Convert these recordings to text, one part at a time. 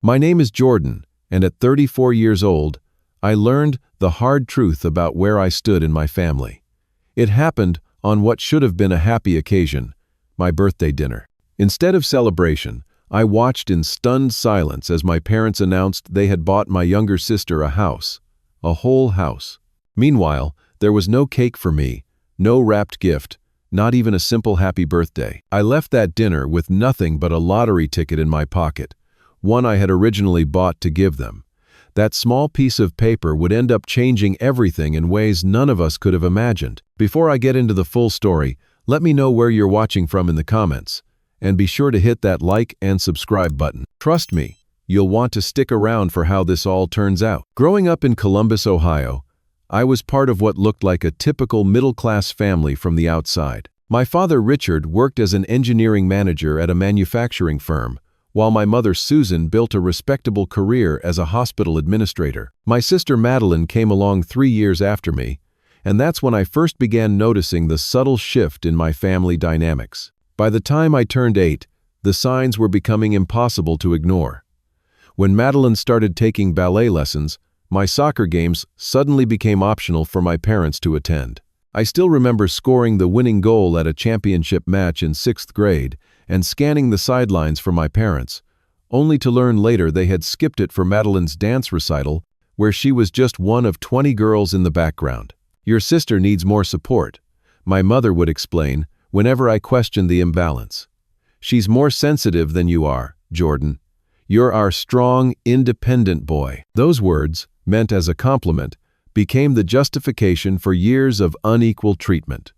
My name is Jordan, and at 34 years old, I learned the hard truth about where I stood in my family. It happened on what should have been a happy occasion, my birthday dinner. Instead of celebration, I watched in stunned silence as my parents announced they had bought my younger sister a house, a whole house. Meanwhile, there was no cake for me, no wrapped gift, not even a simple happy birthday. I left that dinner with nothing but a lottery ticket in my pocket, one I had originally bought to give them. That small piece of paper would end up changing everything in ways none of us could have imagined. Before I get into the full story, let me know where you're watching from in the comments, and be sure to hit that like and subscribe button. Trust me, you'll want to stick around for how this all turns out. Growing up in Columbus, Ohio, I was part of what looked like a typical middle-class family from the outside. My father, Richard, worked as an engineering manager at a manufacturing firm, while my mother, Susan, built a respectable career as a hospital administrator. My sister, Madeline, came along 3 years after me, and that's when I first began noticing the subtle shift in my family dynamics. By the time I turned 8, the signs were becoming impossible to ignore. When Madeline started taking ballet lessons, my soccer games suddenly became optional for my parents to attend. I still remember scoring the winning goal at a championship match in 6th grade and scanning the sidelines for my parents, only to learn later they had skipped it for Madeline's dance recital, where she was just one of 20 girls in the background. "Your sister needs more support," my mother would explain whenever I questioned the imbalance. "She's more sensitive than you are, Jordan. You're our strong, independent boy." Those words, meant as a compliment, became the justification for years of unequal treatment.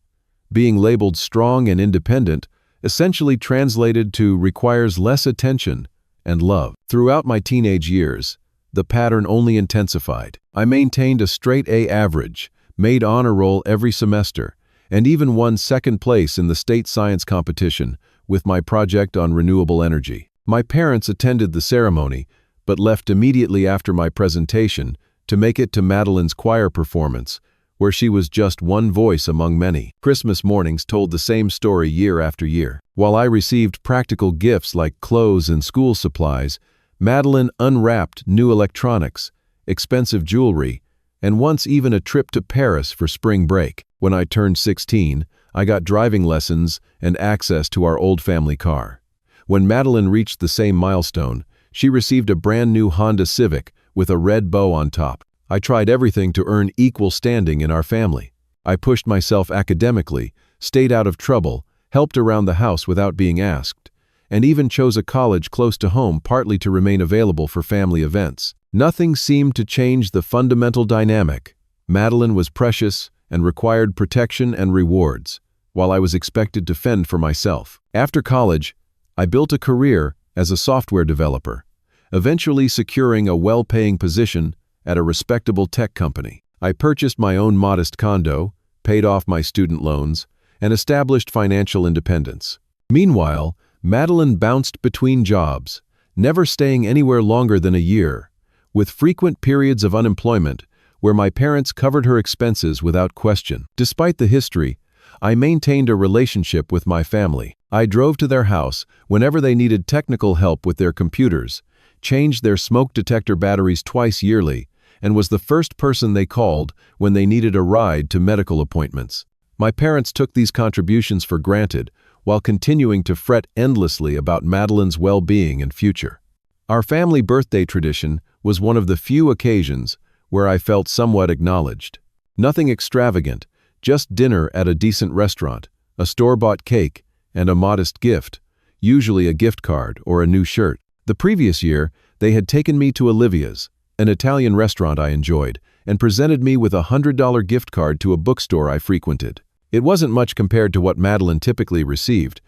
Being labeled strong and independent essentially translated to requires less attention and love. Throughout my teenage years, the pattern only intensified. I maintained a straight A average, made honor roll every semester, and even won 2nd place in the state science competition with my project on renewable energy. My parents attended the ceremony, but left immediately after my presentation to make it to Madeline's choir performance, where she was just one voice among many. Christmas mornings told the same story year after year. While I received practical gifts like clothes and school supplies, Madeline unwrapped new electronics, expensive jewelry, and once even a trip to Paris for spring break. When I turned 16, I got driving lessons and access to our old family car. When Madeline reached the same milestone, she received a brand new Honda Civic with a red bow on top. I tried everything to earn equal standing in our family. I pushed myself academically, stayed out of trouble, helped around the house without being asked, and even chose a college close to home partly to remain available for family events. Nothing seemed to change the fundamental dynamic. Madeline was precious and required protection and rewards, while I was expected to fend for myself. After college, I built a career as a software developer, eventually securing a well-paying position at a respectable tech company. I purchased my own modest condo, paid off my student loans, and established financial independence. Meanwhile, Madeline bounced between jobs, never staying anywhere longer than a year, with frequent periods of unemployment where my parents covered her expenses without question. Despite the history, I maintained a relationship with my family. I drove to their house whenever they needed technical help with their computers, changed their smoke detector batteries twice yearly, and was the first person they called when they needed a ride to medical appointments. My parents took these contributions for granted while continuing to fret endlessly about Madeline's well-being and future. Our family birthday tradition was one of the few occasions where I felt somewhat acknowledged. Nothing extravagant, just dinner at a decent restaurant, a store-bought cake, and a modest gift, usually a gift card or a new shirt. The previous year, they had taken me to Olivia's, an Italian restaurant I enjoyed, and presented me with a $100 gift card to a bookstore I frequented. It wasn't much compared to what Madeline typically received,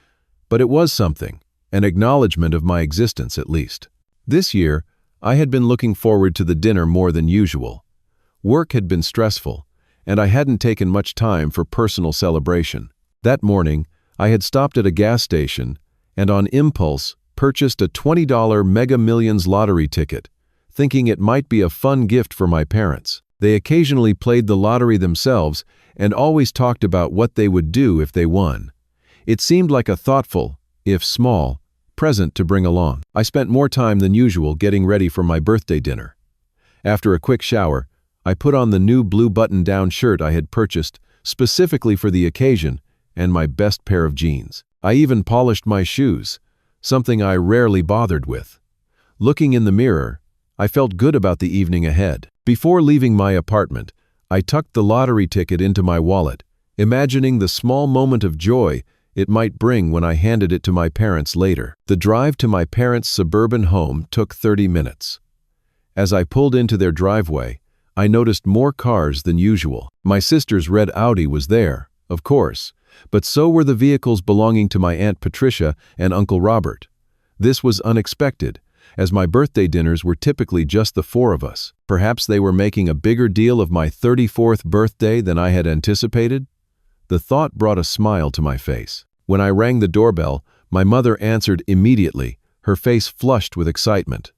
but it was something, an acknowledgement of my existence at least. This year, I had been looking forward to the dinner more than usual. Work had been stressful, and I hadn't taken much time for personal celebration. That morning, I had stopped at a gas station and on impulse purchased a $20 Mega Millions lottery ticket, thinking it might be a fun gift for my parents. They occasionally played the lottery themselves and always talked about what they would do if they won. It seemed like a thoughtful, if small, present to bring along. I spent more time than usual getting ready for my birthday dinner. After a quick shower, I put on the new blue button-down shirt I had purchased specifically for the occasion and my best pair of jeans. I even polished my shoes, something I rarely bothered with. Looking in the mirror, I felt good about the evening ahead. Before leaving my apartment, I tucked the lottery ticket into my wallet, imagining the small moment of joy it might bring when I handed it to my parents later. The drive to my parents' suburban home took 30 minutes. As I pulled into their driveway, I noticed more cars than usual. My sister's red Audi was there, of course, but so were the vehicles belonging to my Aunt Patricia and Uncle Robert. This was unexpected, as my birthday dinners were typically just the four of us. Perhaps they were making a bigger deal of my 34th birthday than I had anticipated? The thought brought a smile to my face. When I rang the doorbell, my mother answered immediately, her face flushed with excitement.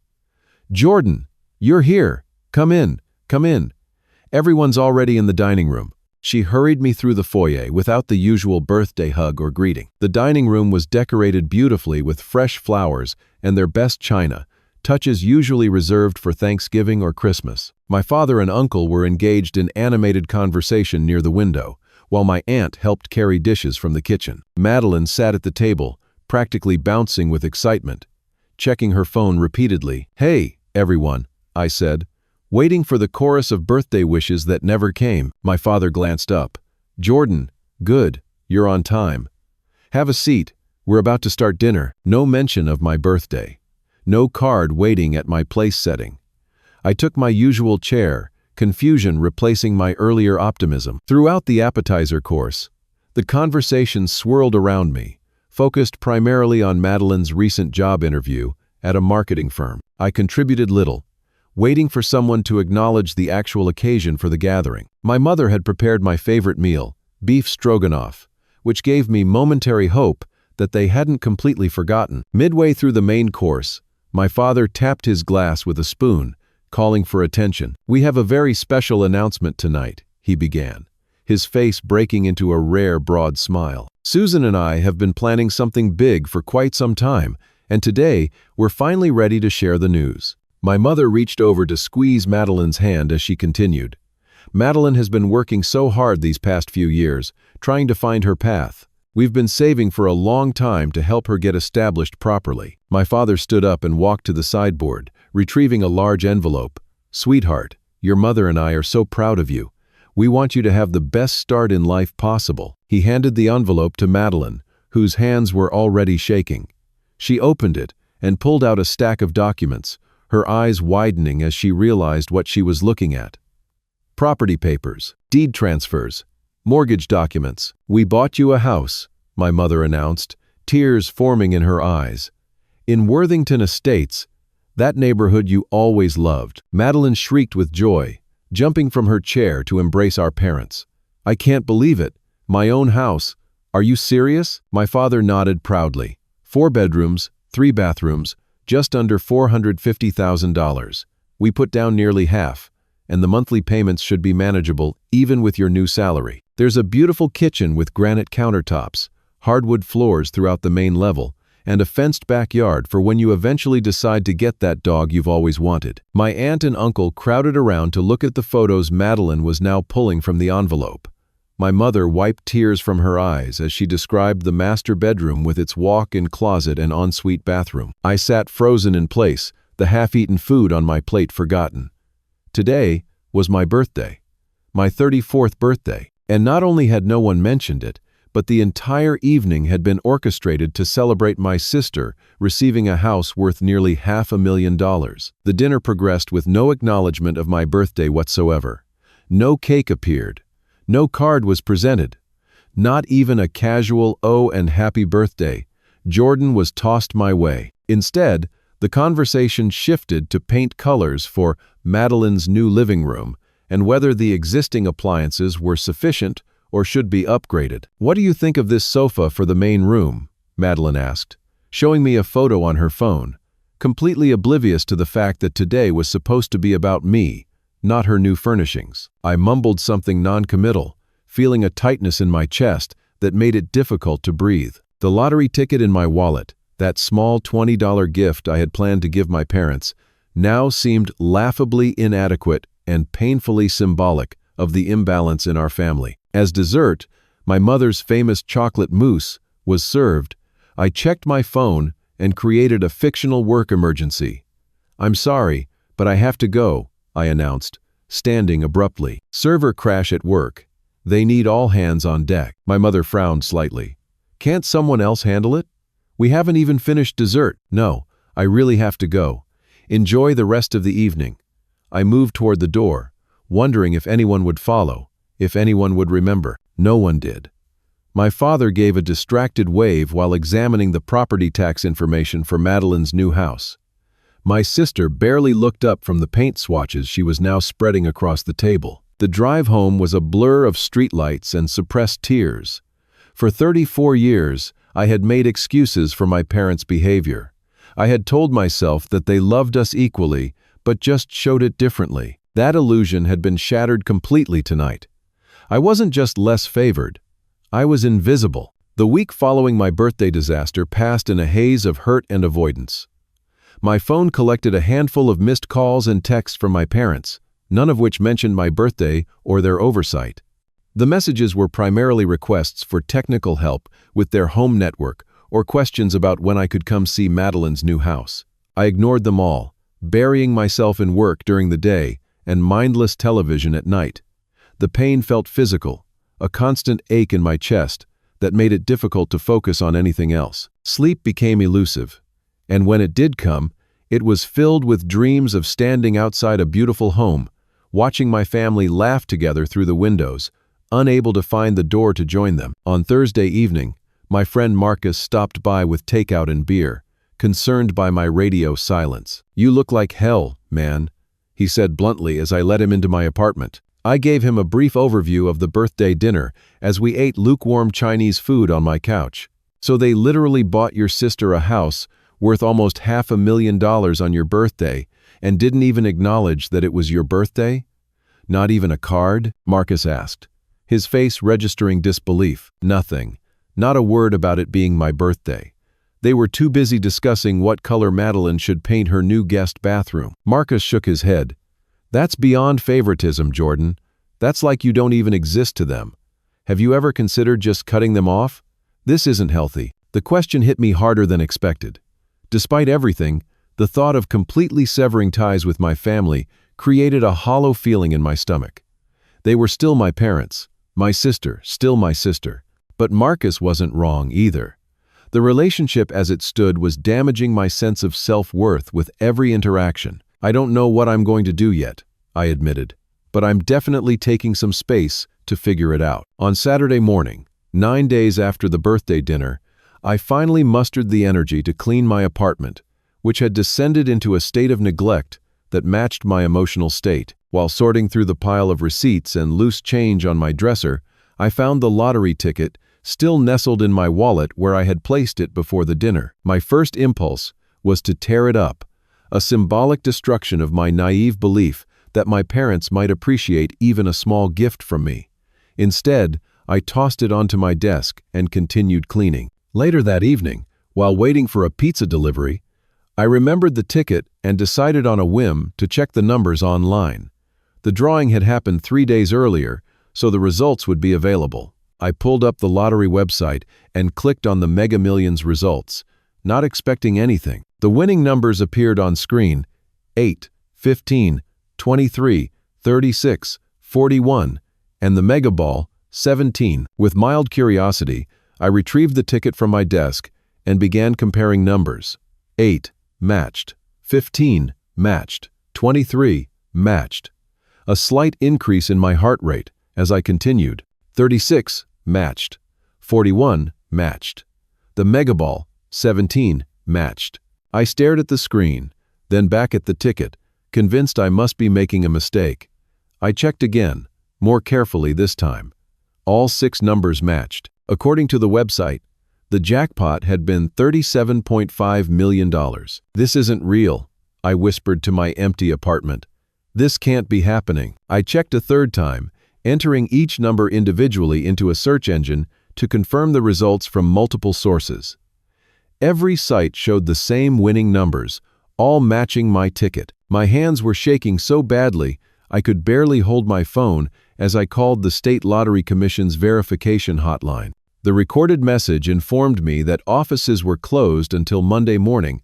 "Jordan, you're here. Come in, come in. Everyone's already in the dining room." She hurried me through the foyer without the usual birthday hug or greeting. The dining room was decorated beautifully with fresh flowers and their best china, touches usually reserved for Thanksgiving or Christmas. My father and uncle were engaged in animated conversation near the window, while my aunt helped carry dishes from the kitchen. Madeline sat at the table, practically bouncing with excitement, checking her phone repeatedly. "Hey, everyone," I said, waiting for the chorus of birthday wishes that never came. My father glanced up. "Jordan, good, you're on time. Have a seat, we're about to start dinner." No mention of my birthday. No card waiting at my place setting. I took my usual chair, confusion replacing my earlier optimism. Throughout the appetizer course, the conversation swirled around me, focused primarily on Madeline's recent job interview at a marketing firm. I contributed little, waiting for someone to acknowledge the actual occasion for the gathering. My mother had prepared my favorite meal, beef stroganoff, which gave me momentary hope that they hadn't completely forgotten. Midway through the main course, my father tapped his glass with a spoon, calling for attention. "We have a very special announcement tonight," he began, his face breaking into a rare, broad smile. "Susan and I have been planning something big for quite some time, and today we're finally ready to share the news." My mother reached over to squeeze Madeline's hand as she continued. "Madeline has been working so hard these past few years, trying to find her path. We've been saving for a long time to help her get established properly." My father stood up and walked to the sideboard, retrieving a large envelope. "Sweetheart, your mother and I are so proud of you. We want you to have the best start in life possible." He handed the envelope to Madeline, whose hands were already shaking. She opened it and pulled out a stack of documents, her eyes widening as she realized what she was looking at. Property papers, deed transfers, mortgage documents. "We bought you a house," my mother announced, tears forming in her eyes. "In Worthington Estates, that neighborhood you always loved." Madeline shrieked with joy, jumping from her chair to embrace our parents. "I can't believe it. My own house. Are you serious?" My father nodded proudly. 4 bedrooms, 3 bathrooms, just under $450,000. We put down nearly half, and the monthly payments should be manageable even with your new salary. There's a beautiful kitchen with granite countertops, hardwood floors throughout the main level, and a fenced backyard for when you eventually decide to get that dog you've always wanted. My aunt and uncle crowded around to look at the photos Madeline was now pulling from the envelope. My mother wiped tears from her eyes as she described the master bedroom with its walk-in closet and ensuite bathroom. I sat frozen in place, the half-eaten food on my plate forgotten. Today was my birthday, my 34th birthday, and not only had no one mentioned it, but the entire evening had been orchestrated to celebrate my sister receiving a house worth nearly $500,000. The dinner progressed with no acknowledgement of my birthday whatsoever. No cake appeared. No card was presented. Not even a casual "oh and happy birthday, Jordan" was tossed my way. Instead, the conversation shifted to paint colors for Madeline's new living room and whether the existing appliances were sufficient or should be upgraded. "What do you think of this sofa for the main room?" Madeline asked, showing me a photo on her phone, completely oblivious to the fact that today was supposed to be about me, not her new furnishings. I mumbled something non-committal, feeling a tightness in my chest that made it difficult to breathe. The lottery ticket in my wallet, That small $20 gift I had planned to give my parents now seemed laughably inadequate and painfully symbolic of the imbalance in our family. As dessert, my mother's famous chocolate mousse was served. I checked my phone and created a fictional work emergency. "I'm sorry, but I have to go," I announced, standing abruptly. "Server crash at work. They need all hands on deck." My mother frowned slightly. "Can't someone else handle it? We haven't even finished dessert." "No, I really have to go. Enjoy the rest of the evening." I moved toward the door, wondering if anyone would follow, if anyone would remember. No one did. My father gave a distracted wave while examining the property tax information for Madeline's new house. My sister barely looked up from the paint swatches she was now spreading across the table. The drive home was a blur of streetlights and suppressed tears. For 34 years, I had made excuses for my parents' behavior. I had told myself that they loved us equally, but just showed it differently. That illusion had been shattered completely tonight. I wasn't just less favored. I was invisible. The week following my birthday disaster passed in a haze of hurt and avoidance. My phone collected a handful of missed calls and texts from my parents, none of which mentioned my birthday or their oversight. The messages were primarily requests for technical help with their home network or questions about when I could come see Madeline's new house. I ignored them all, burying myself in work during the day and mindless television at night. The pain felt physical, a constant ache in my chest that made it difficult to focus on anything else. Sleep became elusive, and when it did come, it was filled with dreams of standing outside a beautiful home, watching my family laugh together through the windows, unable to find the door to join them. On Thursday evening, my friend Marcus stopped by with takeout and beer, concerned by my radio silence. "You look like hell, man," he said bluntly as I let him into my apartment. I gave him a brief overview of the birthday dinner as we ate lukewarm Chinese food on my couch. "So they literally bought your sister a house worth almost $500,000 on your birthday and didn't even acknowledge that it was your birthday? Not even a card?" Marcus asked, his face registering disbelief. "Nothing. Not a word about it being my birthday. They were too busy discussing what color Madeline should paint her new guest bathroom." Marcus shook his head. "That's beyond favoritism, Jordan. That's like you don't even exist to them. Have you ever considered just cutting them off? This isn't healthy." The question hit me harder than expected. Despite everything, the thought of completely severing ties with my family created a hollow feeling in my stomach. They were still my parents, my sister, still my sister. But Marcus wasn't wrong either. The relationship as it stood was damaging my sense of self-worth with every interaction. "I don't know what I'm going to do yet," I admitted, "but I'm definitely taking some space to figure it out." On Saturday morning, 9 days after the birthday dinner, I finally mustered the energy to clean my apartment, which had descended into a state of neglect that matched my emotional state. While sorting through the pile of receipts and loose change on my dresser, I found the lottery ticket still nestled in my wallet where I had placed it before the dinner. My first impulse was to tear it up, a symbolic destruction of my naive belief that my parents might appreciate even a small gift from me. Instead, I tossed it onto my desk and continued cleaning. Later that evening, while waiting for a pizza delivery, I remembered the ticket and decided on a whim to check the numbers online. The drawing had happened 3 days earlier, so the results would be available. I pulled up the lottery website and clicked on the Mega Millions results, not expecting anything. The winning numbers appeared on screen: 8, 15, 23, 36, 41, and the Mega Ball, 17. With mild curiosity, I retrieved the ticket from my desk and began comparing numbers. 8, matched. 15, matched. 23, matched. A slight increase in my heart rate as I continued. 36, matched. 41, matched. The Mega Ball, 17, matched. I stared at the screen, then back at the ticket, convinced I must be making a mistake. I checked again, more carefully this time. All 6 numbers matched. According to the website, the jackpot had been $37.5 million. "This isn't real," I whispered to my empty apartment. "This can't be happening." I checked a third time, entering each number individually into a search engine to confirm the results from multiple sources. Every site showed the same winning numbers, all matching my ticket. My hands were shaking so badly I could barely hold my phone as I called the State Lottery Commission's verification hotline. The recorded message informed me that offices were closed until Monday morning,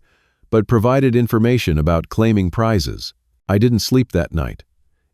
but provided information about claiming prizes. I didn't sleep that night.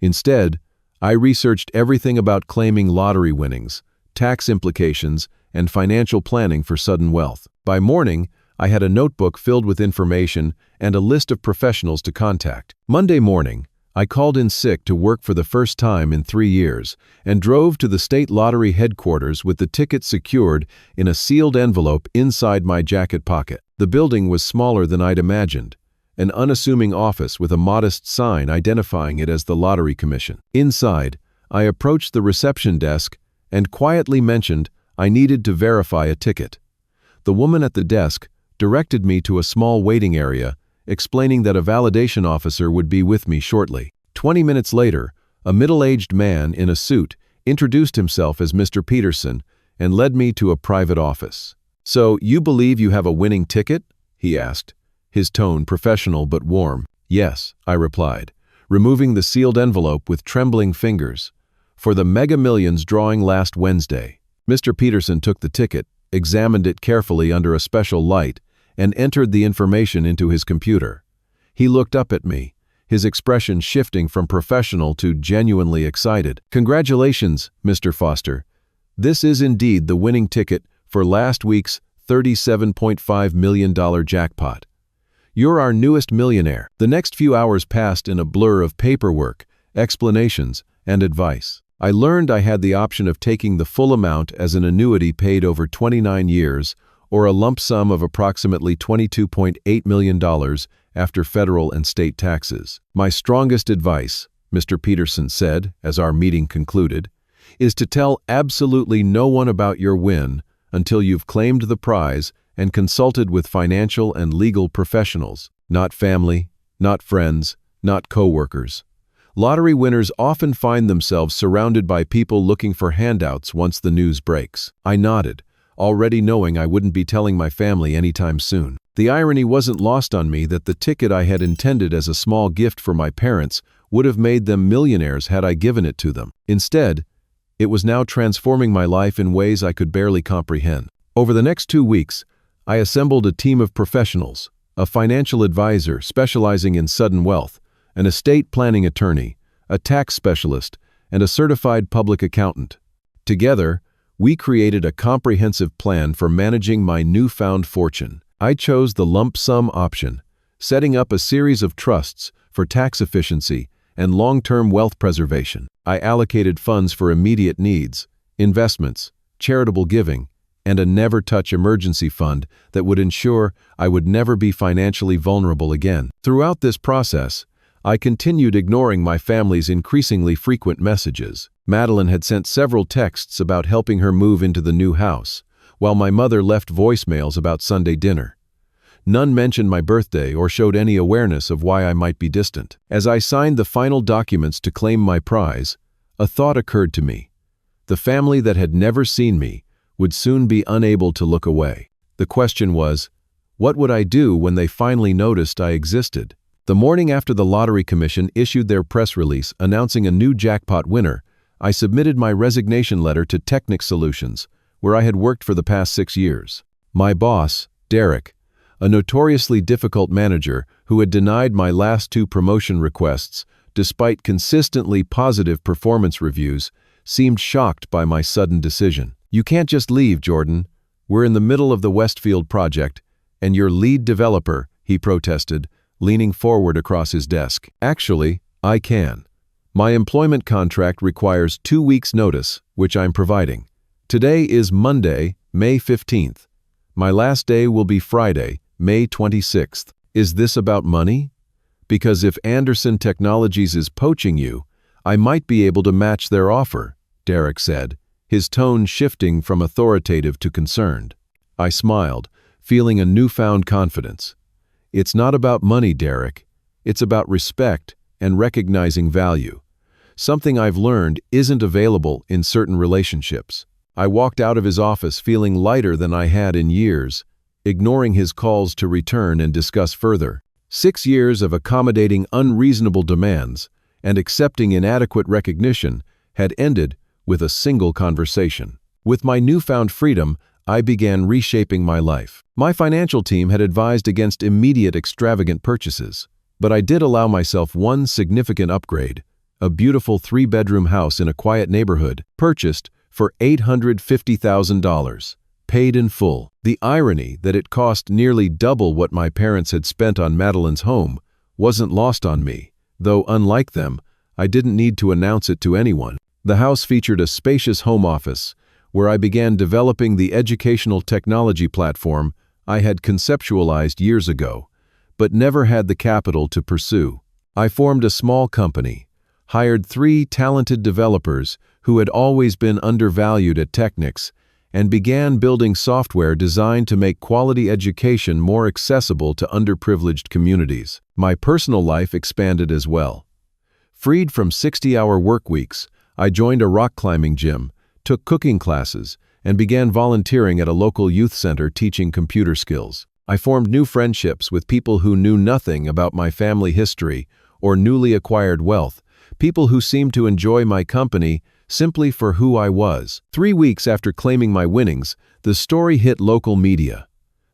Instead, I researched everything about claiming lottery winnings, tax implications, and financial planning for sudden wealth. By morning, I had a notebook filled with information and a list of professionals to contact. Monday morning, I called in sick to work for the first time in 3 years and drove to the state lottery headquarters with the ticket secured in a sealed envelope inside my jacket pocket. The building was smaller than I'd imagined, an unassuming office with a modest sign identifying it as the Lottery Commission. Inside, I approached the reception desk and quietly mentioned I needed to verify a ticket. The woman at the desk directed me to a small waiting area, explaining that a validation officer would be with me shortly. 20 minutes later, a middle-aged man in a suit introduced himself as Mr. Peterson and led me to a private office. "So, you believe you have a winning ticket?" he asked, his tone professional but warm. "Yes," I replied, removing the sealed envelope with trembling fingers. "For the Mega Millions drawing last Wednesday." Mr. Peterson took the ticket, examined it carefully under a special light, and entered the information into his computer. He looked up at me, his expression shifting from professional to genuinely excited. "Congratulations, Mr. Foster. This is indeed the winning ticket for last week's $37.5 million jackpot. You're our newest millionaire." The next few hours passed in a blur of paperwork, explanations, and advice. I learned I had the option of taking the full amount as an annuity paid over 29 years, or a lump sum of approximately $22.8 million after federal and state taxes. "My strongest advice," Mr. Peterson said as our meeting concluded, "is to tell absolutely no one about your win until you've claimed the prize and consulted with financial and legal professionals. Not family, not friends, not coworkers. Lottery winners often find themselves surrounded by people looking for handouts once the news breaks." I nodded, already knowing I wouldn't be telling my family anytime soon. The irony wasn't lost on me that the ticket I had intended as a small gift for my parents would have made them millionaires had I given it to them. Instead, it was now transforming my life in ways I could barely comprehend. Over the next 2 weeks, I assembled a team of professionals, a financial advisor specializing in sudden wealth, an estate planning attorney, a tax specialist, and a certified public accountant. Together, we created a comprehensive plan for managing my newfound fortune. I chose the lump sum option, setting up a series of trusts for tax efficiency and long-term wealth preservation. I allocated funds for immediate needs, investments, charitable giving, and a never-touch emergency fund that would ensure I would never be financially vulnerable again. Throughout this process, I continued ignoring my family's increasingly frequent messages. Madeline had sent several texts about helping her move into the new house, while my mother left voicemails about Sunday dinner. None mentioned my birthday or showed any awareness of why I might be distant. As I signed the final documents to claim my prize, a thought occurred to me. The family that had never seen me would soon be unable to look away. The question was, what would I do when they finally noticed I existed? The morning after the Lottery Commission issued their press release announcing a new jackpot winner, I submitted my resignation letter to Technic Solutions, where I had worked for the past 6 years. My boss, Derek, a notoriously difficult manager who had denied my last 2 promotion requests despite consistently positive performance reviews, seemed shocked by my sudden decision. "You can't just leave, Jordan. We're in the middle of the Westfield project, and your lead developer," he protested, leaning forward across his desk. "Actually, I can. My employment contract requires 2 weeks' notice, which I'm providing. Today is Monday, May 15th. My last day will be Friday, May 26th. Is this about money? Because if Anderson Technologies is poaching you, I might be able to match their offer," Derek said, his tone shifting from authoritative to concerned. I smiled, feeling a newfound confidence. "It's not about money, Derek. It's about respect and recognizing value. Something I've learned isn't available in certain relationships." I walked out of his office feeling lighter than I had in years, ignoring his calls to return and discuss further. 6 years of accommodating unreasonable demands and accepting inadequate recognition had ended with a single conversation. With my newfound freedom, I began reshaping my life. My financial team had advised against immediate extravagant purchases, but I did allow myself one significant upgrade: a beautiful 3-bedroom house in a quiet neighborhood, purchased for $850,000, paid in full. The irony that it cost nearly double what my parents had spent on Madeline's home wasn't lost on me, though unlike them, I didn't need to announce it to anyone. The house featured a spacious home office, where I began developing the educational technology platform I had conceptualized years ago, but never had the capital to pursue. I formed a small company, hired 3 talented developers who had always been undervalued at Technics, and began building software designed to make quality education more accessible to underprivileged communities. My personal life expanded as well. Freed from 60-hour work weeks, I joined a rock climbing gym, took cooking classes, and began volunteering at a local youth center teaching computer skills. I formed new friendships with people who knew nothing about my family history or newly acquired wealth, people who seemed to enjoy my company simply for who I was. 3 weeks after claiming my winnings, the story hit local media.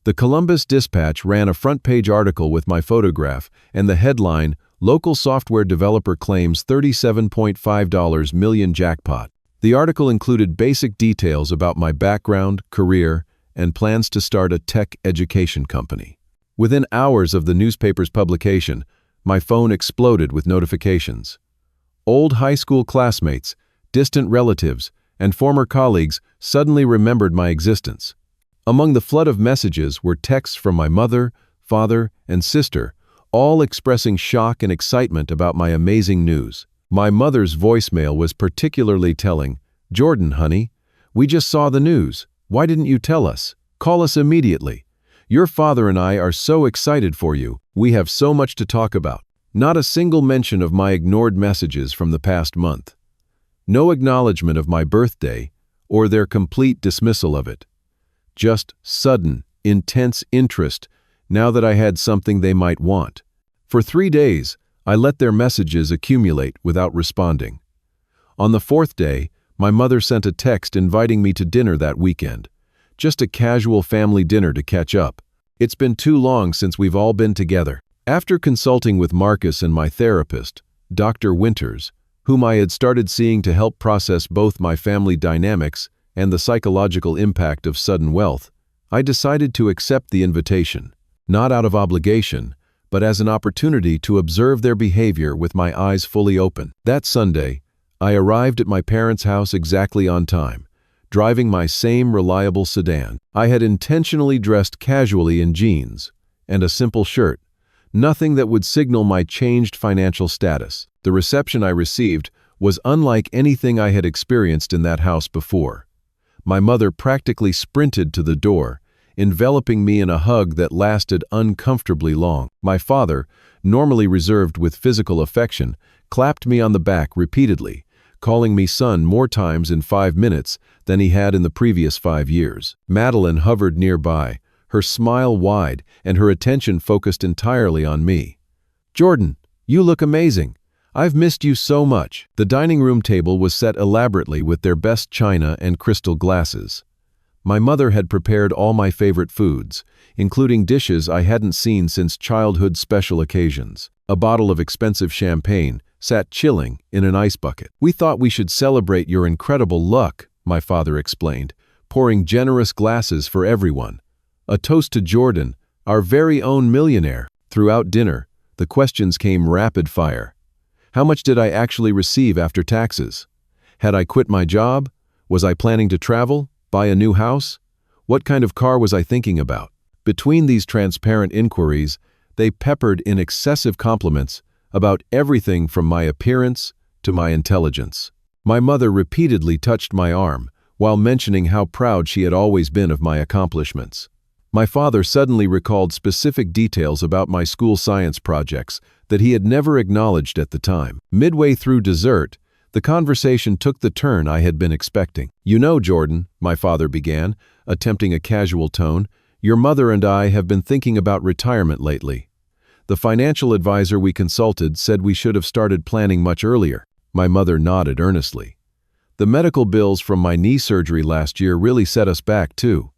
The Columbus Dispatch ran a front-page article with my photograph and the headline, "Local Software Developer Claims $37.5 Million Jackpot." The article included basic details about my background, career, and plans to start a tech education company. Within hours of the newspaper's publication, my phone exploded with notifications. Old high school classmates, distant relatives, and former colleagues suddenly remembered my existence. Among the flood of messages were texts from my mother, father, and sister, all expressing shock and excitement about my amazing news. My mother's voicemail was particularly telling. "Jordan, honey, we just saw the news. Why didn't you tell us? Call us immediately. Your father and I are so excited for you. We have so much to talk about." Not a single mention of my ignored messages from the past month. No acknowledgement of my birthday or their complete dismissal of it. Just sudden, intense interest now that I had something they might want. For 3 days, I let their messages accumulate without responding. On the 4th day, my mother sent a text inviting me to dinner that weekend. Just a casual family dinner to catch up. "It's been too long since we've all been together." After consulting with Marcus and my therapist, Dr. Winters, whom I had started seeing to help process both my family dynamics and the psychological impact of sudden wealth, I decided to accept the invitation, not out of obligation, but as an opportunity to observe their behavior with my eyes fully open. That Sunday, I arrived at my parents' house exactly on time, driving my same reliable sedan. I had intentionally dressed casually in jeans and a simple shirt, nothing that would signal my changed financial status. The reception I received was unlike anything I had experienced in that house before. My mother practically sprinted to the door, enveloping me in a hug that lasted uncomfortably long. My father, normally reserved with physical affection, clapped me on the back repeatedly, calling me son more times in 5 minutes than he had in the previous 5 years. Madeline hovered nearby, her smile wide and her attention focused entirely on me. "Jordan, you look amazing. I've missed you so much." The dining room table was set elaborately with their best china and crystal glasses. My mother had prepared all my favorite foods, including dishes I hadn't seen since childhood special occasions. A bottle of expensive champagne sat chilling in an ice bucket. "We thought we should celebrate your incredible luck," my father explained, pouring generous glasses for everyone. "A toast to Jordan, our very own millionaire." Throughout dinner, the questions came rapid fire. How much did I actually receive after taxes? Had I quit my job? Was I planning to travel? Buy a new house? What kind of car was I thinking about? Between these transparent inquiries, they peppered in excessive compliments about everything from my appearance to my intelligence. My mother repeatedly touched my arm while mentioning how proud she had always been of my accomplishments. My father suddenly recalled specific details about my school science projects that he had never acknowledged at the time. Midway through dessert, the conversation took the turn I had been expecting. "You know, Jordan," my father began, attempting a casual tone, Your mother and I have been thinking about retirement lately. The financial advisor we consulted said we should have started planning much earlier." My mother nodded earnestly. "The medical bills from my knee surgery last year really set us back, too.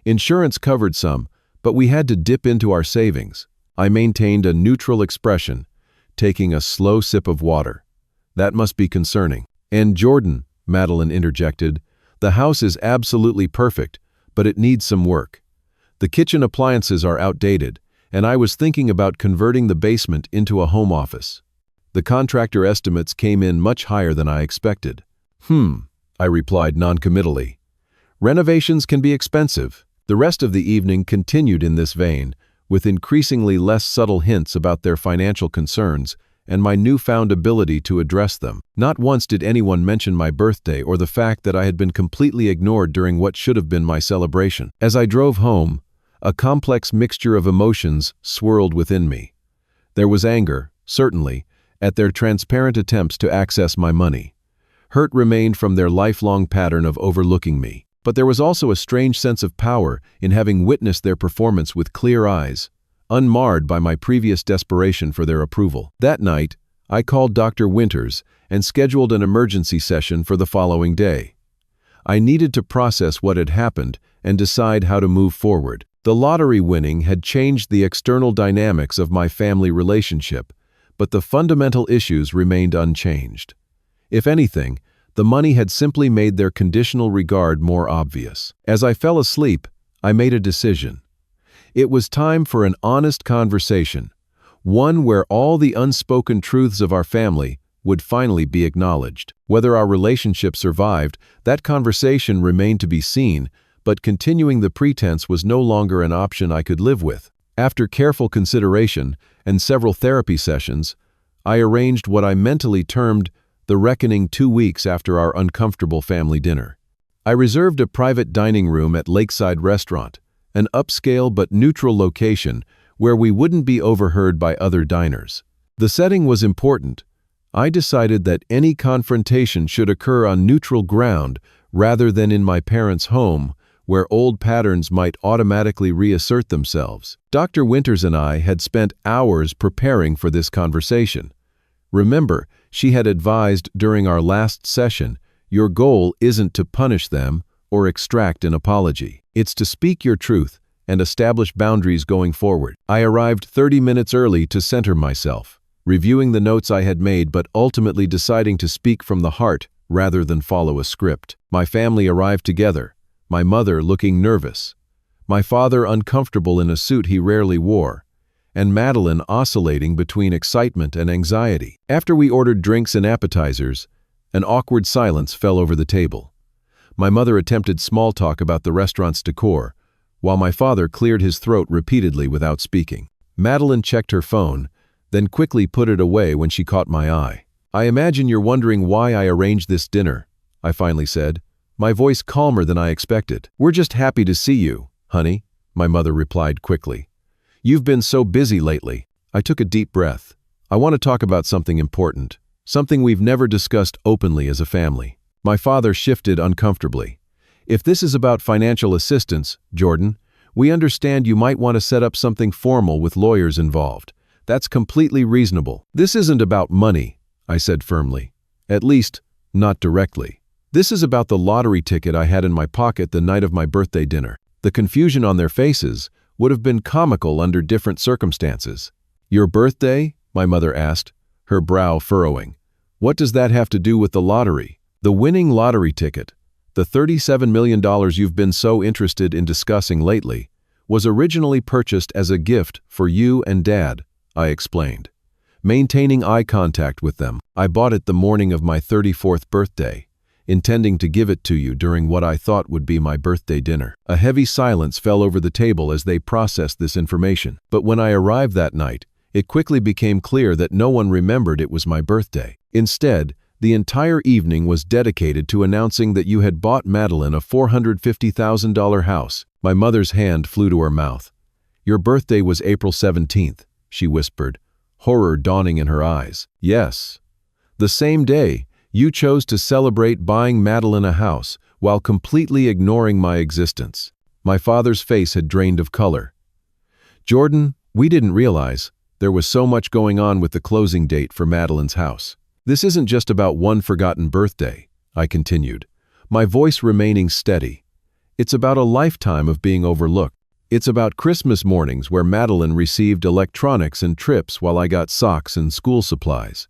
Insurance covered some, but we had to dip into our savings." I maintained a neutral expression, taking a slow sip of water. "That must be concerning." "And Jordan," Madeline interjected, "the house is absolutely perfect, but it needs some work. The kitchen appliances are outdated, and I was thinking about converting the basement into a home office." The contractor estimates came in much higher than I expected. I replied noncommittally. "Renovations can be expensive." The rest of the evening continued in this vein, with increasingly less subtle hints about their financial concerns and my newfound ability to address them. Not once did anyone mention my birthday or the fact that I had been completely ignored during what should have been my celebration. As I drove home, a complex mixture of emotions swirled within me. There was anger, certainly, at their transparent attempts to access my money. Hurt remained from their lifelong pattern of overlooking me. But there was also a strange sense of power in having witnessed their performance with clear eyes, unmarred by my previous desperation for their approval. That night, I called Dr. Winters and scheduled an emergency session for the following day. I needed to process what had happened and decide how to move forward. The lottery winning had changed the external dynamics of my family relationship, but the fundamental issues remained unchanged. If anything, the money had simply made their conditional regard more obvious. As I fell asleep, I made a decision. It was time for an honest conversation, one where all the unspoken truths of our family would finally be acknowledged. Whether our relationship survived, that conversation remained to be seen, but continuing the pretense was no longer an option I could live with. After careful consideration and several therapy sessions, I arranged what I mentally termed the reckoning 2 weeks after our uncomfortable family dinner. I reserved a private dining room at Lakeside Restaurant, an upscale but neutral location where we wouldn't be overheard by other diners. The setting was important. I decided that any confrontation should occur on neutral ground rather than in my parents' home, where old patterns might automatically reassert themselves. Dr. Winters and I had spent hours preparing for this conversation. Remember, she had advised during our last session, your goal isn't to punish them or extract an apology. It's to speak your truth and establish boundaries going forward. I arrived 30 minutes early to center myself, reviewing the notes I had made but ultimately deciding to speak from the heart rather than follow a script. My family arrived together, my mother looking nervous, my father uncomfortable in a suit he rarely wore, and Madeline oscillating between excitement and anxiety. After we ordered drinks and appetizers, an awkward silence fell over the table. My mother attempted small talk about the restaurant's decor, while my father cleared his throat repeatedly without speaking. Madeline checked her phone, then quickly put it away when she caught my eye. "I imagine you're wondering why I arranged this dinner," I finally said, my voice calmer than I expected. "We're just happy to see you, honey," my mother replied quickly. "You've been so busy lately." I took a deep breath. "I want to talk about something important, something we've never discussed openly as a family." My father shifted uncomfortably. "If this is about financial assistance, Jordan, we understand you might want to set up something formal with lawyers involved. That's completely reasonable." "This isn't about money," I said firmly. "At least, not directly. This is about the lottery ticket I had in my pocket the night of my birthday dinner." The confusion on their faces would have been comical under different circumstances. "Your birthday?" my mother asked, her brow furrowing. "What does that have to do with the lottery?" "The winning lottery ticket, the $37 million you've been so interested in discussing lately, was originally purchased as a gift for you and Dad," I explained. Maintaining eye contact with them, "I bought it the morning of my 34th birthday, intending to give it to you during what I thought would be my birthday dinner." A heavy silence fell over the table as they processed this information. But when I arrived that night, it quickly became clear that no one remembered it was my birthday. Instead, the entire evening was dedicated to announcing that you had bought Madeline a $450,000 house. My mother's hand flew to her mouth. "Your birthday was April 17th, she whispered, horror dawning in her eyes. "Yes. The same day, you chose to celebrate buying Madeline a house while completely ignoring my existence." My father's face had drained of color. "Jordan, we didn't realize there was so much going on with the closing date for Madeline's house. This isn't just about one forgotten birthday," I continued, my voice remaining steady. "It's about a lifetime of being overlooked. It's about Christmas mornings where Madeline received electronics and trips while I got socks and school supplies.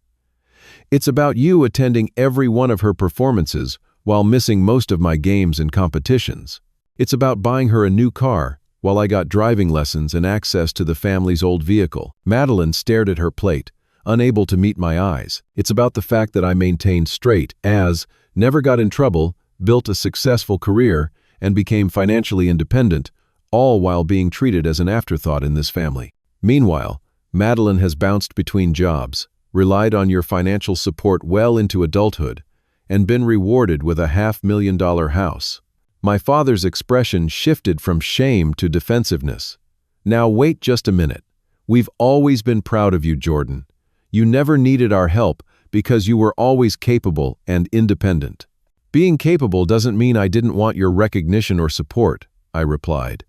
It's about you attending every one of her performances while missing most of my games and competitions. It's about buying her a new car while I got driving lessons and access to the family's old vehicle." Madeline stared at her plate, unable to meet my eyes. "It's about the fact that I maintained straight as, never got in trouble, built a successful career, and became financially independent, all while being treated as an afterthought in this family. Meanwhile, Madeline has bounced between jobs, relied on your financial support well into adulthood, and been rewarded with a $500,000 house." My father's expression shifted from shame to defensiveness. "Now wait just a minute. We've always been proud of you, Jordan. You never needed our help because you were always capable and independent." "Being capable doesn't mean I didn't want your recognition or support," I replied.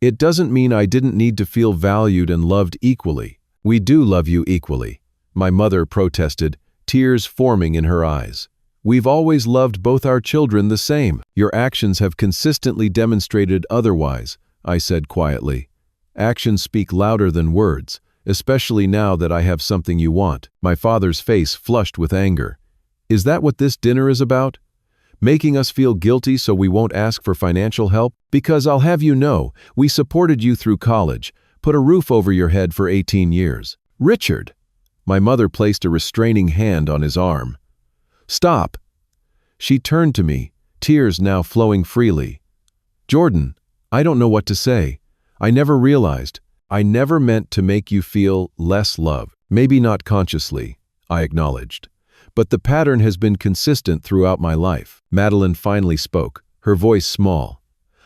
"It doesn't mean I didn't need to feel valued and loved equally." "We do love you equally," my mother protested, tears forming in her eyes. "We've always loved both our children the same." "Your actions have consistently demonstrated otherwise," I said quietly. "Actions speak louder than words, especially now that I have something you want." My father's face flushed with anger. "Is that what this dinner is about? Making us feel guilty so we won't ask for financial help? Because I'll have you know, we supported you through college, put a roof over your head for 18 years. Richard!" My mother placed a restraining hand on his arm. "Stop!" She turned to me, tears now flowing freely. "Jordan, I don't know what to say. I never realized. I never meant to make you feel less loved." "Maybe not consciously," I acknowledged. "But the pattern has been consistent throughout my life." Madeline finally spoke, her voice small.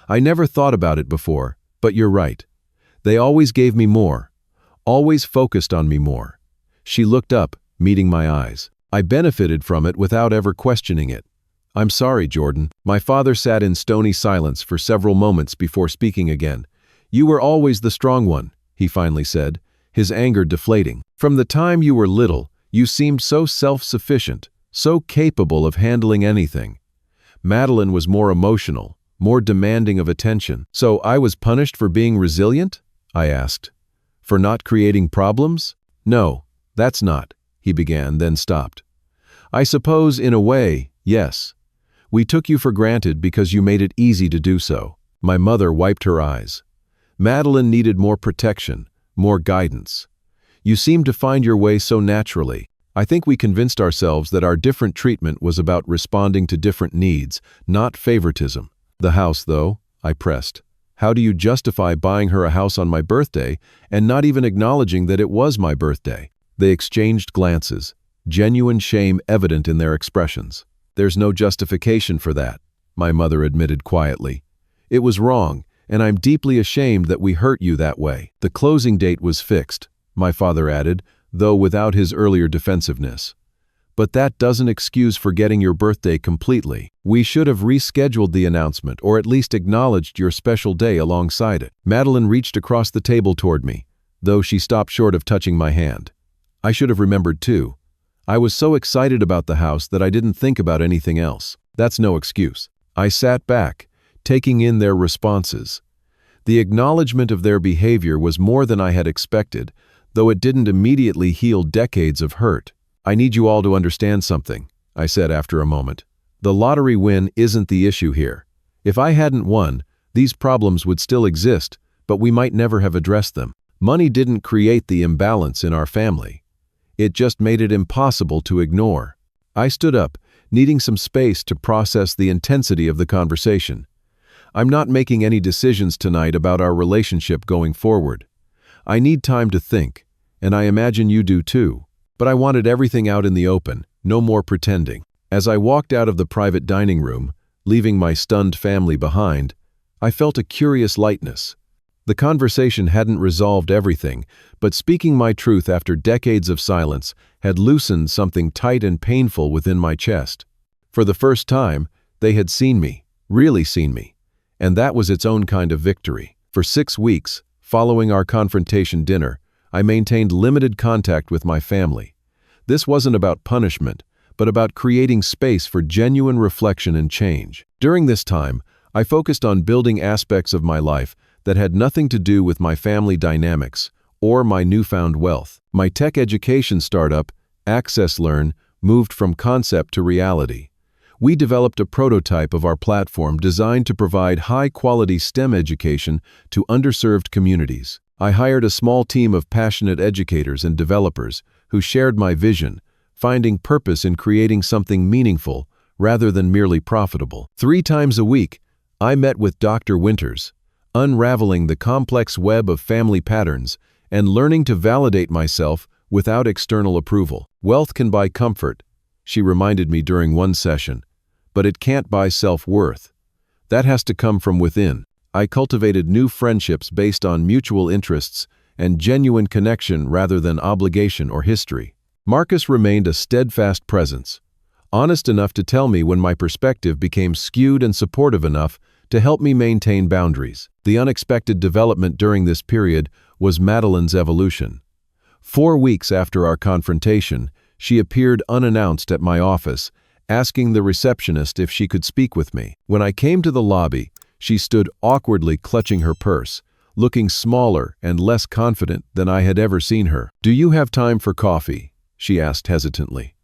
"I never thought about it before, but you're right. They always gave me more, always focused on me more." She looked up, meeting my eyes. I benefited from it without ever questioning it. "I'm sorry, Jordan." My father sat in stony silence for several moments before speaking again. "You were always the strong one," he finally said, his anger deflating. "From the time you were little, you seemed so self-sufficient, so capable of handling anything. Madeline was more emotional, more demanding of attention. So I was punished for being resilient?" I asked. "For not creating problems?" "No, that's not," he began, then stopped. "I suppose, in a way, yes. We took you for granted because you made it easy to do so." My mother wiped her eyes. "Madeline needed more protection, more guidance. You seemed to find your way so naturally. I think we convinced ourselves that our different treatment was about responding to different needs, not favoritism." "The house, though," I pressed. "How do you justify buying her a house on my birthday and not even acknowledging that it was my birthday?" They exchanged glances, genuine shame evident in their expressions. "There's no justification for that," my mother admitted quietly. "It was wrong, and I'm deeply ashamed that we hurt you that way." "The closing date was fixed," my father added, though without his earlier defensiveness. "But that doesn't excuse forgetting your birthday completely. We should have rescheduled the announcement or at least acknowledged your special day alongside it." Madeline reached across the table toward me, though she stopped short of touching my hand. I should have remembered too. I was so excited about the house that I didn't think about anything else. "That's no excuse." I sat back, taking in their responses. The acknowledgement of their behavior was more than I had expected, though it didn't immediately heal decades of hurt. "I need you all to understand something," I said after a moment. "The lottery win isn't the issue here. If I hadn't won, these problems would still exist, but we might never have addressed them. Money didn't create the imbalance in our family. It just made it impossible to ignore." I stood up, needing some space to process the intensity of the conversation. "I'm not making any decisions tonight about our relationship going forward. I need time to think, and I imagine you do too. But I wanted everything out in the open, no more pretending." As I walked out of the private dining room, leaving my stunned family behind, I felt a curious lightness. The conversation hadn't resolved everything, but speaking my truth after decades of silence had loosened something tight and painful within my chest. For the first time, they had seen me, really seen me, and that was its own kind of victory. For 6 weeks, following our confrontation dinner, I maintained limited contact with my family. This wasn't about punishment, but about creating space for genuine reflection and change. During this time, I focused on building aspects of my life that had nothing to do with my family dynamics or my newfound wealth. My tech education startup, AccessLearn, moved from concept to reality. We developed a prototype of our platform designed to provide high-quality STEM education to underserved communities. I hired a small team of passionate educators and developers who shared my vision, finding purpose in creating something meaningful rather than merely profitable. 3 times a week, I met with Dr. Winters, unraveling the complex web of family patterns and learning to validate myself without external approval. Wealth can buy comfort, she reminded me during one session, but it can't buy self-worth. That has to come from within. I cultivated new friendships based on mutual interests and genuine connection rather than obligation or history. Marcus remained a steadfast presence, honest enough to tell me when my perspective became skewed and supportive enough to help me maintain boundaries. The unexpected development during this period was Madeline's evolution. 4 weeks after our confrontation, she appeared unannounced at my office, asking the receptionist if she could speak with me. When I came to the lobby, she stood awkwardly clutching her purse, looking smaller and less confident than I had ever seen her. "Do you have time for coffee?" she asked hesitantly.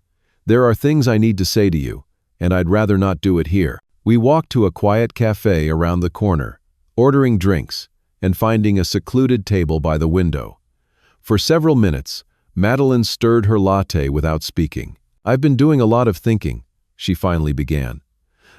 "There are things I need to say to you, and I'd rather not do it here." We walked to a quiet cafe around the corner, ordering drinks and finding a secluded table by the window. For several minutes, Madeline stirred her latte without speaking. "I've been doing a lot of thinking," she finally began.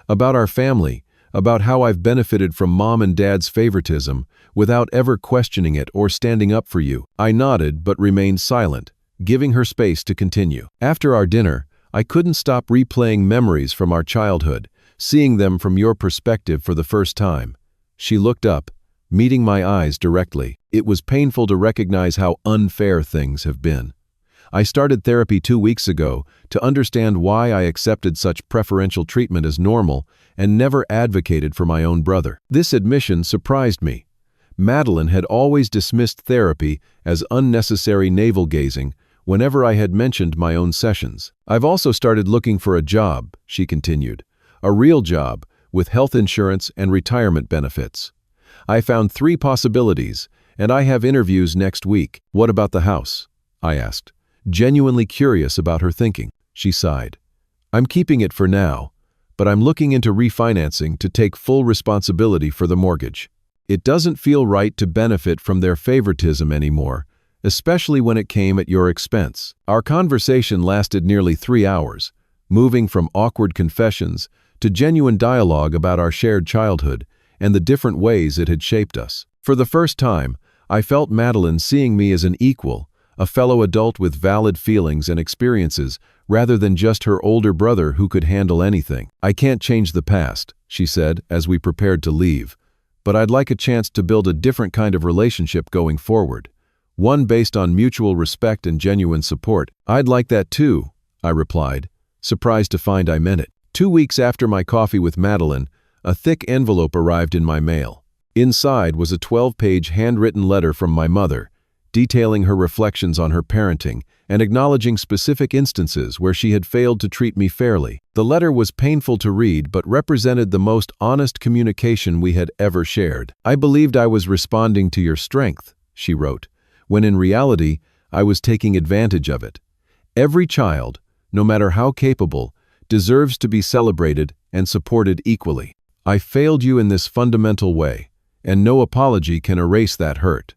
"About our family, about how I've benefited from Mom and Dad's favoritism without ever questioning it or standing up for you." I nodded but remained silent, giving her space to continue. "After our dinner, I couldn't stop replaying memories from our childhood, seeing them from your perspective for the first time." She looked up, meeting my eyes directly. It was painful to recognize how unfair things have been. I started therapy 2 weeks ago to understand why I accepted such preferential treatment as normal and never advocated for my own brother. This admission surprised me. Madeline had always dismissed therapy as unnecessary navel-gazing whenever I had mentioned my own sessions. "I've also started looking for a job," she continued. "A real job, with health insurance and retirement benefits. I found 3 possibilities, and I have interviews next week." "What about the house?" I asked, genuinely curious about her thinking. She sighed. "I'm keeping it for now, but I'm looking into refinancing to take full responsibility for the mortgage. It doesn't feel right to benefit from their favoritism anymore, especially when it came at your expense." Our conversation lasted nearly 3 hours, moving from awkward confessions to genuine dialogue about our shared childhood and the different ways it had shaped us. For the first time, I felt Madeline seeing me as an equal, a fellow adult with valid feelings and experiences, rather than just her older brother who could handle anything. "I can't change the past," she said as we prepared to leave, "but I'd like a chance to build a different kind of relationship going forward, one based on mutual respect and genuine support." "I'd like that too," I replied, surprised to find I meant it. 2 weeks after my coffee with Madeline, a thick envelope arrived in my mail. Inside was a 12-page handwritten letter from my mother, detailing her reflections on her parenting and acknowledging specific instances where she had failed to treat me fairly. The letter was painful to read but represented the most honest communication we had ever shared. "I believed I was responding to your strength," she wrote, when in reality, I was taking advantage of it. "Every child, no matter how capable, deserves to be celebrated and supported equally. I failed you in this fundamental way, and no apology can erase that hurt.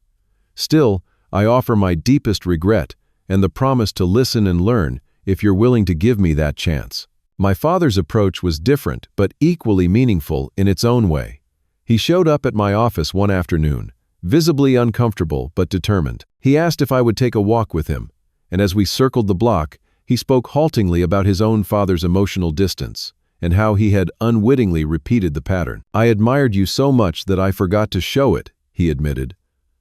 Still, I offer my deepest regret and the promise to listen and learn if you're willing to give me that chance." My father's approach was different but equally meaningful in its own way. He showed up at my office one afternoon, visibly uncomfortable but determined. He asked if I would take a walk with him, and as we circled the block, he spoke haltingly about his own father's emotional distance and how he had unwittingly repeated the pattern. "I admired you so much that I forgot to show it," he admitted.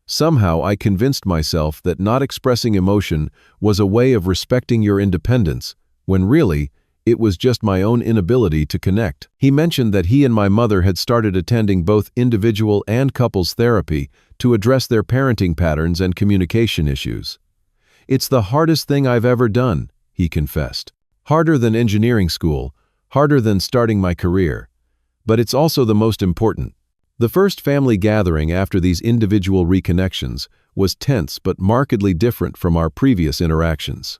"Somehow I convinced myself that not expressing emotion was a way of respecting your independence, when really, It was just my own inability to connect. He mentioned that he and my mother had started attending both individual and couples therapy to address their parenting patterns and communication issues. "It's the hardest thing I've ever done," he confessed. "Harder than engineering school, harder than starting my career. But it's also the most important." The first family gathering after these individual reconnections was tense but markedly different from our previous interactions.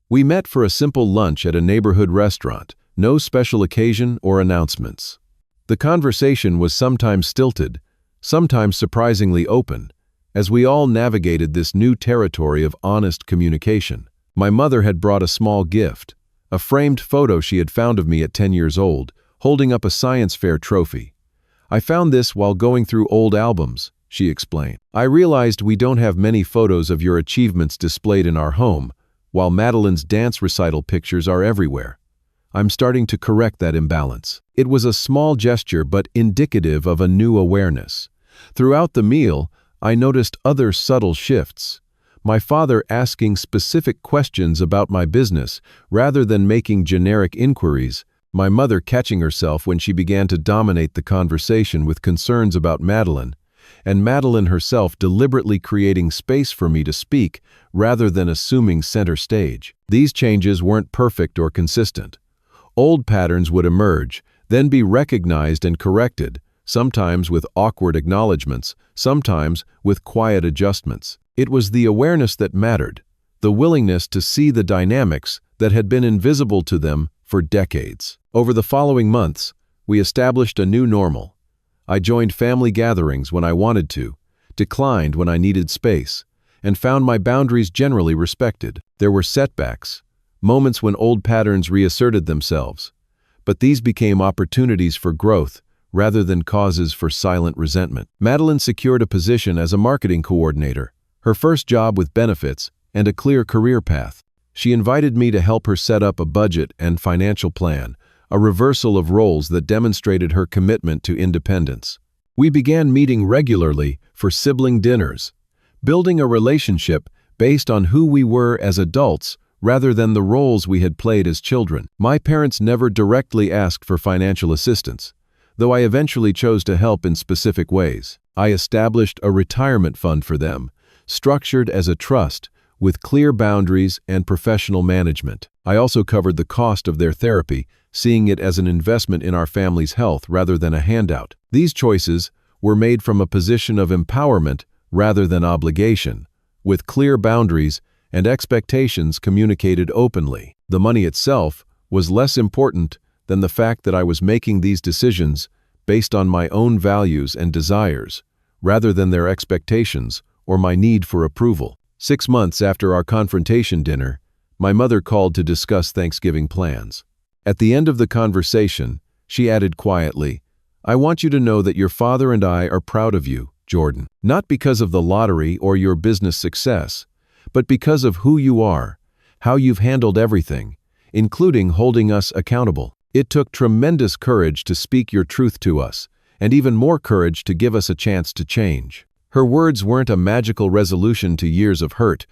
We met for a simple lunch at a neighborhood restaurant, no special occasion or announcements. The conversation was sometimes stilted, sometimes surprisingly open, as we all navigated this new territory of honest communication. My mother had brought a small gift, a framed photo she had found of me at 10 years old, holding up a science fair trophy. "I found this while going through old albums," she explained. "I realized we don't have many photos of your achievements displayed in our home, while Madeline's dance recital pictures are everywhere. I'm starting to correct that imbalance." It was a small gesture but indicative of a new awareness. Throughout the meal, I noticed other subtle shifts. My father asking specific questions about my business rather than making generic inquiries, my mother catching herself when she began to dominate the conversation with concerns about Madeline, and Madeline herself deliberately creating space for me to speak rather than assuming center stage. These changes weren't perfect or consistent. Old patterns would emerge, then be recognized and corrected, sometimes with awkward acknowledgments, sometimes with quiet adjustments. It was the awareness that mattered, the willingness to see the dynamics that had been invisible to them for decades. Over the following months, we established a new normal. I joined family gatherings when I wanted to, declined when I needed space, and found my boundaries generally respected. There were setbacks, moments when old patterns reasserted themselves, but these became opportunities for growth rather than causes for silent resentment. Madeline secured a position as a marketing coordinator, her first job with benefits and a clear career path. She invited me to help her set up a budget and financial plan, a reversal of roles that demonstrated her commitment to independence. We began meeting regularly for sibling dinners, building a relationship based on who we were as adults rather than the roles we had played as children. My parents never directly asked for financial assistance, though I eventually chose to help in specific ways. I established a retirement fund for them, structured as a trust, with clear boundaries and professional management. I also covered the cost of their therapy, seeing it as an investment in our family's health rather than a handout. These choices were made from a position of empowerment rather than obligation, with clear boundaries and expectations communicated openly. The money itself was less important than the fact that I was making these decisions based on my own values and desires, rather than their expectations or my need for approval. 6 months after our confrontation dinner, my mother called to discuss Thanksgiving plans. At the end of the conversation, she added quietly, "I want you to know that your father and I are proud of you, Jordan. Not because of the lottery or your business success, but because of who you are, how you've handled everything, including holding us accountable. It took tremendous courage to speak your truth to us, and even more courage to give us a chance to change." Her words weren't a magical resolution to years of hurt,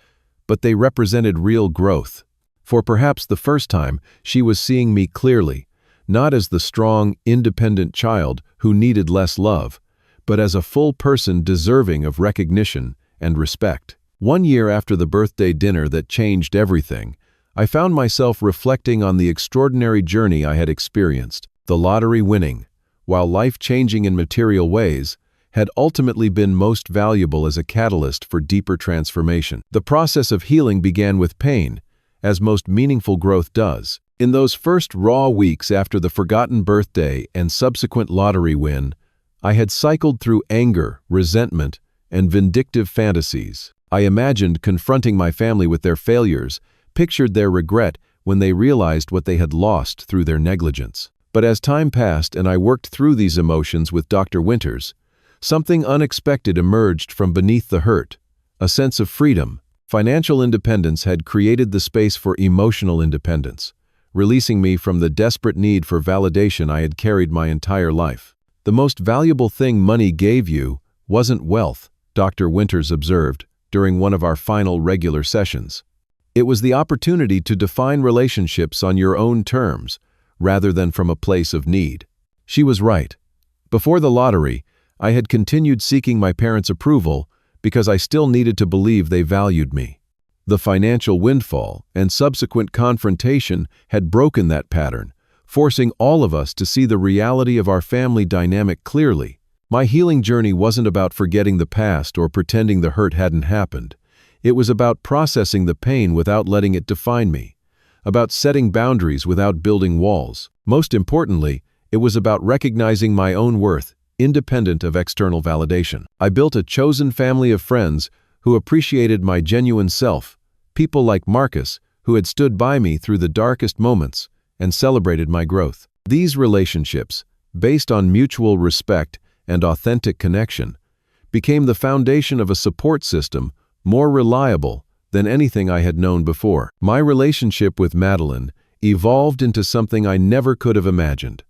but they represented real growth. For perhaps the first time, she was seeing me clearly, not as the strong, independent child who needed less love, but as a full person deserving of recognition and respect. 1 year after the birthday dinner that changed everything, I found myself reflecting on the extraordinary journey I had experienced. The lottery winning, while life-changing in material ways, had ultimately been most valuable as a catalyst for deeper transformation. The process of healing began with pain, as most meaningful growth does. In those first raw weeks after the forgotten birthday and subsequent lottery win, I had cycled through anger, resentment, and vindictive fantasies. I imagined confronting my family with their failures, pictured their regret when they realized what they had lost through their negligence. But as time passed and I worked through these emotions with Dr. Winters, something unexpected emerged from beneath the hurt, a sense of freedom. Financial independence had created the space for emotional independence, releasing me from the desperate need for validation I had carried my entire life. The most valuable thing money gave you wasn't wealth, Dr. Winters observed during one of our final regular sessions. It was the opportunity to define relationships on your own terms, rather than from a place of need. She was right. Before the lottery, I had continued seeking my parents' approval because I still needed to believe they valued me. The financial windfall and subsequent confrontation had broken that pattern, forcing all of us to see the reality of our family dynamic clearly. My healing journey wasn't about forgetting the past or pretending the hurt hadn't happened. It was about processing the pain without letting it define me, about setting boundaries without building walls. Most importantly, it was about recognizing my own worth, independent of external validation. I built a chosen family of friends who appreciated my genuine self, people like Marcus, who had stood by me through the darkest moments and celebrated my growth. These relationships, based on mutual respect and authentic connection, became the foundation of a support system more reliable than anything I had known before. My relationship with Madeline evolved into something I never could have imagined.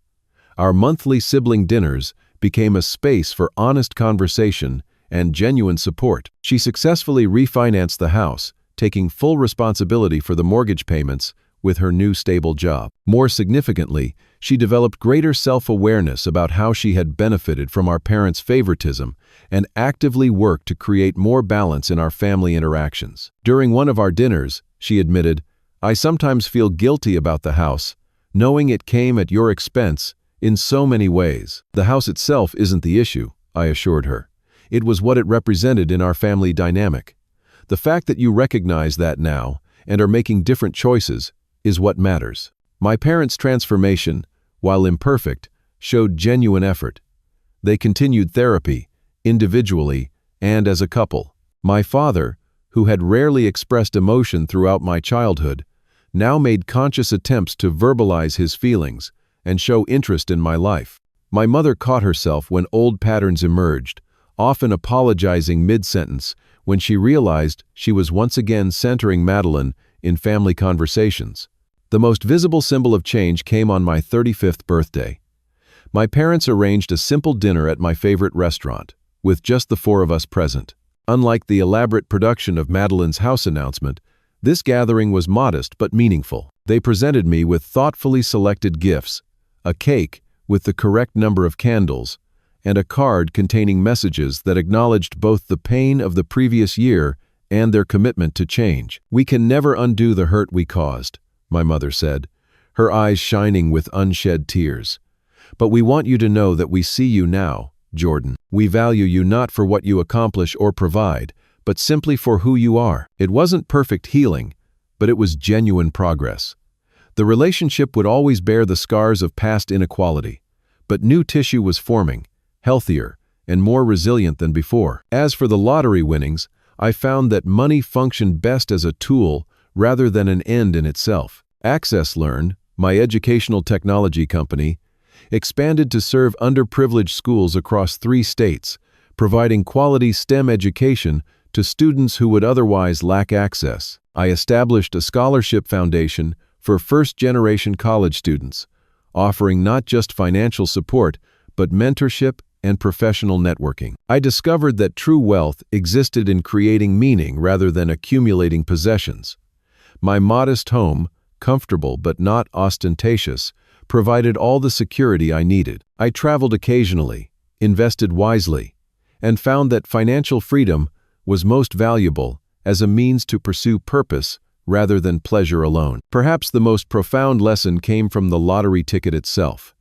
Our monthly sibling dinners became a space for honest conversation and genuine support. She successfully refinanced the house, taking full responsibility for the mortgage payments with her new stable job. More significantly, she developed greater self-awareness about how she had benefited from our parents' favoritism and actively worked to create more balance in our family interactions. During one of our dinners, she admitted, "I sometimes feel guilty about the house, knowing it came at your expense in so many ways." "The house itself isn't the issue," I assured her. "It was what it represented in our family dynamic. The fact that you recognize that now and are making different choices is what matters." My parents' transformation, while imperfect, showed genuine effort. They continued therapy, individually and as a couple. My father, who had rarely expressed emotion throughout my childhood, now made conscious attempts to verbalize his feelings and show interest in my life. My mother caught herself when old patterns emerged, often apologizing mid-sentence when she realized she was once again centering Madeline in family conversations. The most visible symbol of change came on my 35th birthday. My parents arranged a simple dinner at my favorite restaurant, with just the four of us present. Unlike the elaborate production of Madeline's house announcement, this gathering was modest but meaningful. They presented me with thoughtfully selected gifts, a cake with the correct number of candles, and a card containing messages that acknowledged both the pain of the previous year and their commitment to change. "We can never undo the hurt we caused," my mother said, her eyes shining with unshed tears. "But we want you to know that we see you now, Jordan. We value you not for what you accomplish or provide, but simply for who you are." It wasn't perfect healing, but it was genuine progress. The relationship would always bear the scars of past inequality, but new tissue was forming, healthier, and more resilient than before. As for the lottery winnings, I found that money functioned best as a tool rather than an end in itself. Access Learn, my educational technology company, expanded to serve underprivileged schools across 3 states, providing quality STEM education to students who would otherwise lack access. I established a scholarship foundation for first-generation college students, offering not just financial support, but mentorship and professional networking. I discovered that true wealth existed in creating meaning rather than accumulating possessions. My modest home, comfortable but not ostentatious, provided all the security I needed. I traveled occasionally, invested wisely, and found that financial freedom was most valuable as a means to pursue purpose rather than pleasure alone. Perhaps the most profound lesson came from the lottery ticket itself.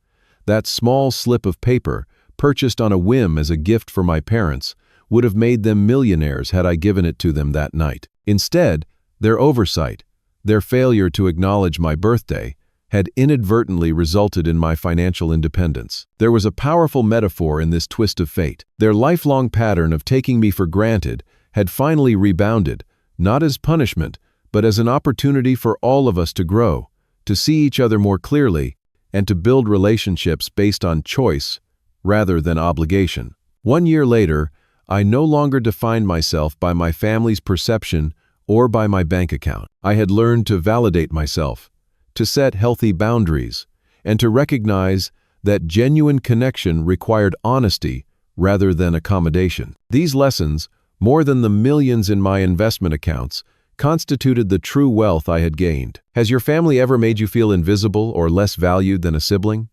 That small slip of paper, purchased on a whim as a gift for my parents, would have made them millionaires had I given it to them that night. Instead, their oversight, their failure to acknowledge my birthday, had inadvertently resulted in my financial independence. There was a powerful metaphor in this twist of fate. Their lifelong pattern of taking me for granted had finally rebounded, not as punishment, but as an opportunity for all of us to grow, to see each other more clearly, and to build relationships based on choice rather than obligation. 1 year later, I no longer defined myself by my family's perception or by my bank account. I had learned to validate myself, to set healthy boundaries, and to recognize that genuine connection required honesty rather than accommodation. These lessons, more than the millions in my investment accounts, constituted the true wealth I had gained. Has your family ever made you feel invisible or less valued than a sibling?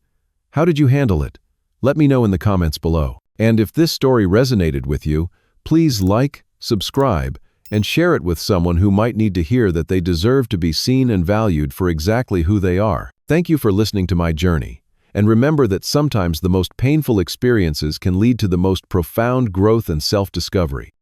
How did you handle it? Let me know in the comments below. And if this story resonated with you, please like, subscribe, and share it with someone who might need to hear that they deserve to be seen and valued for exactly who they are. Thank you for listening to my journey. And remember that sometimes the most painful experiences can lead to the most profound growth and self-discovery.